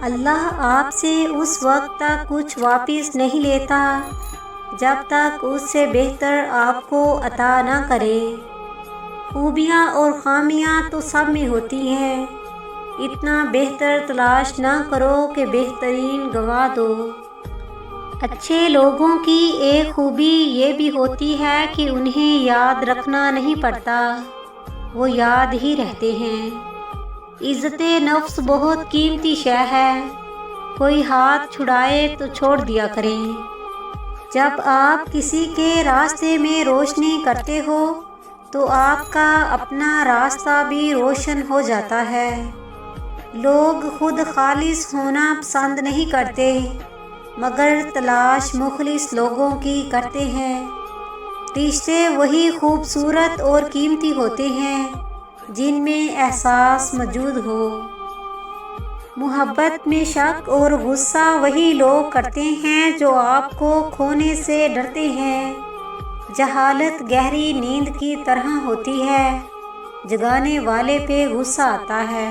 اللہ آپ سے اس وقت تک کچھ واپس نہیں لیتا جب تک اس سے بہتر آپ کو عطا نہ کرے۔ خوبیاں اور خامیاں تو سب میں ہوتی ہیں، اتنا بہتر تلاش نہ کرو کہ بہترین گنوا دو۔ اچھے لوگوں کی ایک خوبی یہ بھی ہوتی ہے کہ انہیں یاد رکھنا نہیں پڑتا، وہ یاد ہی رہتے ہیں۔ عزت نفس بہت قیمتی شے ہے، کوئی ہاتھ چھڑائے تو چھوڑ دیا کریں۔ جب آپ کسی کے راستے میں روشنی کرتے ہو تو آپ کا اپنا راستہ بھی روشن ہو جاتا ہے۔ لوگ خود خالص ہونا پسند نہیں کرتے، مگر تلاش مخلص لوگوں کی کرتے ہیں۔ رشتے وہی خوبصورت اور قیمتی ہوتے ہیں جن میں احساس موجود ہو۔ محبت میں شک اور غصہ وہی لوگ کرتے ہیں جو آپ کو کھونے سے ڈرتے ہیں۔ جہالت گہری نیند کی طرح ہوتی ہے، جگانے والے پہ غصہ آتا ہے۔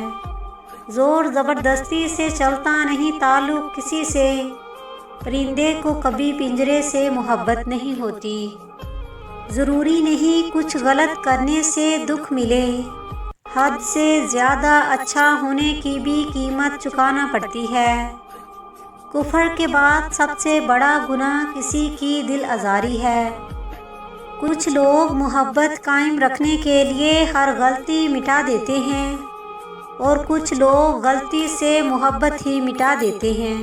زور زبردستی سے چلتا نہیں تعلق کسی سے، پرندے کو کبھی پنجرے سے محبت نہیں ہوتی۔ ضروری نہیں کچھ غلط کرنے سے دکھ ملے، حد سے زیادہ اچھا ہونے کی بھی قیمت چکانا پڑتی ہے۔ کفر کے بعد سب سے بڑا گناہ کسی کی دل آزاری ہے۔ کچھ لوگ محبت قائم رکھنے کے لیے ہر غلطی مٹا دیتے ہیں، اور کچھ لوگ غلطی سے محبت ہی مٹا دیتے ہیں۔